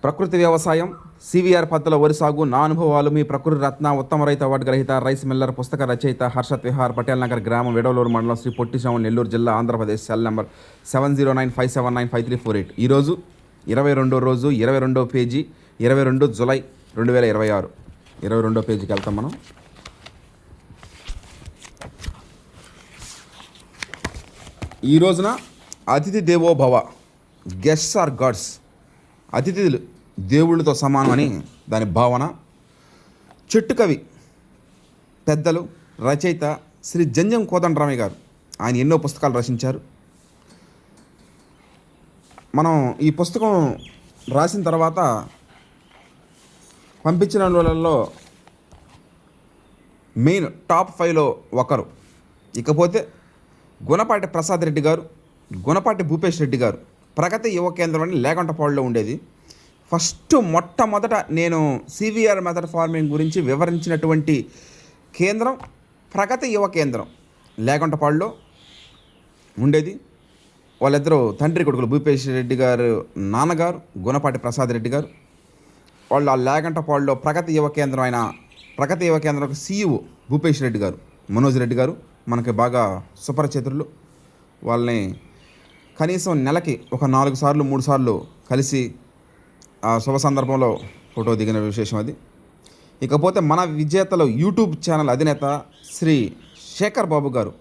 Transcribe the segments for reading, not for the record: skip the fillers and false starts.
ప్రకృతి వ్యవసాయం, సివిఆర్ పద్ధతుల వరి సాగు, నా అనుభవాలు, మీ ప్రకృతి రత్న, ఉత్తమ రైతు అవార్డు గ్రహీత, రైస్ మిల్లర్, పుస్తక రచయిత హర్షత్ విహార్, పటేల్ నగర్ గ్రామం, వెడవలూరు మండలం, శ్రీ పొట్టి శ్రీరాములు, నెల్లూరు జిల్లా, ఆంధ్రప్రదేశ్. Cell number 7095795348. ఈరోజు 22వ రోజు, 22వ పేజీ, 22 జూలై 2026. 22వ పేజీకి వెళ్తాం మనం. ఈ రోజున అతిథి దేవో భవ, గెస్ట్స్ ఆర్ గాడ్స్. అతిథులు దేవుళ్ళతో సమానం అని దాని భావన. చెట్టు కవి, పెద్దలు, రచయిత శ్రీ జంజం కోదండరామయ్య గారు. ఆయన ఎన్నో పుస్తకాలు రచించారు. మనం ఈ పుస్తకం రాసిన తర్వాత పంపించిన వాళ్ళల్లో మెయిన్ టాప్ 5లో ఒకరు. ఇకపోతే గుణపాటి ప్రసాద్ రెడ్డి గారు, గుణపాటి భూపేష్ రెడ్డి గారు. ప్రగతి యువ కేంద్రం అని లేగంటపాడులో ఉండేది. మొట్టమొదట నేను సివిఆర్ మెథడ్ ఫార్మింగ్ గురించి వివరించినటువంటి కేంద్రం ప్రగతి యువ కేంద్రం లేగంటపాడులో ఉండేది. వాళ్ళిద్దరూ తండ్రి కొడుకులు, భూపేష్ రెడ్డి గారు నాన్నగారు, గుణపాటి ప్రసాద్ రెడ్డి గారు. వాళ్ళు ఆ లేగంటపాడులో ప్రగతి యువ కేంద్రం అయిన ప్రగతి యువ కేంద్రం CEO భూపేష్ రెడ్డి గారు, మనోజ్ రెడ్డి గారు మనకి బాగా సుపరిచితులు. వాళ్ళని కనీసం నెలకి ఒక 4 సార్లు 3 సార్లు కలిసి ఆ శుభ సందర్భంలో ఫోటో దిగిన విశేషం అది. ఇకపోతే మన విజేతలో యూట్యూబ్ ఛానల్ అధినేత శ్రీ శేఖర్ బాబు గారు.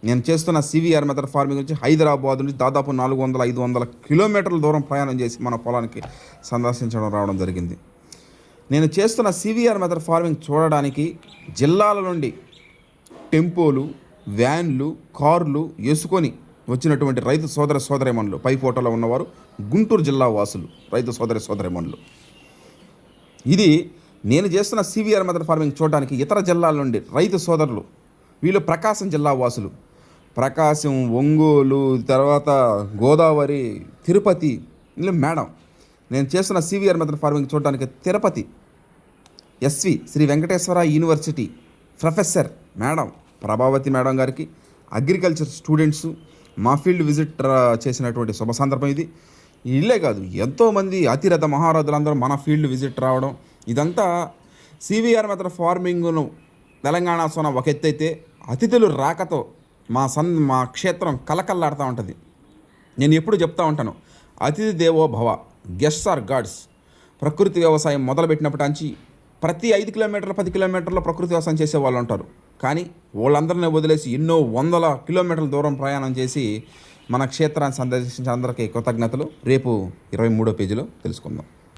నేను చేస్తున్న సివిఆర్ మెథడ్ ఫార్మింగ్ గురించి హైదరాబాద్ నుంచి దాదాపు 400-500 కిలోమీటర్ల దూరం ప్రయాణం చేసి మన పొలానికి సందర్శించడం రావడం జరిగింది. నేను చేస్తున్న సివిఆర్ మెథడ్ ఫార్మింగ్ చూడడానికి జిల్లాల నుండి టెంపోలు, వ్యాన్లు, కార్లు వేసుకొని వచ్చినటువంటి రైతు సోదరీమణులు. పై ఫోటోలో ఉన్నవారు గుంటూరు జిల్లా వాసులు, రైతు సోదరీమణులు. ఇది నేను చేస్తున్న సివిఆర్ మెథడ్ ఫార్మింగ్ చూడడానికి ఇతర జిల్లాల నుండి రైతు సోదరులు. వీళ్ళు ప్రకాశం జిల్లా వాసులు. ప్రకాశం, ఒంగోలు, తర్వాత గోదావరి, తిరుపతి. వీళ్ళు మేడం. నేను చేస్తున్న సివిఆర్ మెథడ్ ఫార్మింగ్ చూడడానికి Tirupati SV Sri Venkateswara university professor madam Prabhavathi madam గారికి, అగ్రికల్చర్ స్టూడెంట్స్ మా ఫీల్డ్ విజిట్ చేసినటువంటి శుభ సందర్భం ఇది. ఇల్లే కాదు, ఎంతోమంది అతిరథ మహారథులందరూ మన ఫీల్డ్ విజిట్ రావడం, ఇదంతా సివిఆర్ మెథడ్ ఫార్మింగ్ను తెలంగాణ సోన ఒక ఎత్తు అయితే, అతిథులు రాకతో మా క్షేత్రం కలకల్లాడుతూ ఉంటుంది. నేను ఎప్పుడు చెప్తా ఉంటాను, అతిథి దేవో భవ, గెస్ట్స్ ఆర్ గాడ్స్. ప్రకృతి వ్యవసాయం మొదలుపెట్టినప్పటి నుంచి ప్రతి 5 కిలోమీటర్లు 10 కిలోమీటర్ల ప్రకృతి వ్యవసాయం చేసే వాళ్ళు ఉంటారు. కానీ వాళ్ళందరినీ వదిలేసి ఎన్నో 100 కిలోమీటర్ల దూరం ప్రయాణం చేసి మన క్షేత్రాన్ని సందర్శించిన అందరికీ కృతజ్ఞతలు. రేపు 23వ పేజీలో తెలుసుకుందాం.